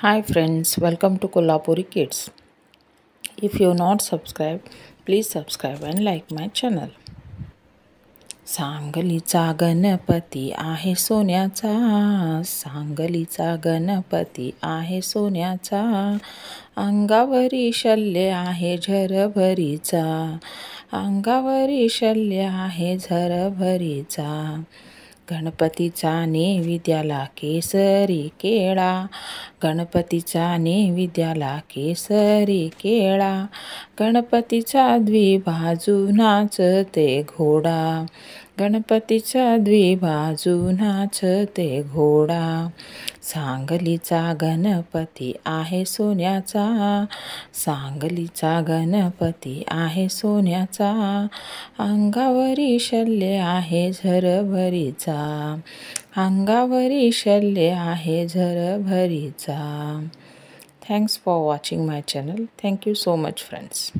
Hi friends, welcome to Kolhapuri Kids. If you not subscribed, please subscribe and like my channel. सांगलीचा गणपती आहे सोन्याचा, सांगलीचा गणपती आहे सोन्याचा, अंगावरी शल्य आहे झरभरीचा, अंगावरी शल्य आहे झरभरीचा. गणपतीचा नैवेद्याला केसरी केळा, गणपतीचा नैवेद्याला केसरी केळा, गणपतीचा द्विबाजू नाचते घोडा, गणपतीचा द्विबाजू नाचते घोडा. सांगलीचा गणपती आहे सोन्याचा, सांगलीचा गणपती आहे सोन्याचा, अंगावरी शल्य आहे झरभरीचा, अंगावरी शल्य आहे झरभरीचा. Thanks for watching my channel. Thank you so much friends.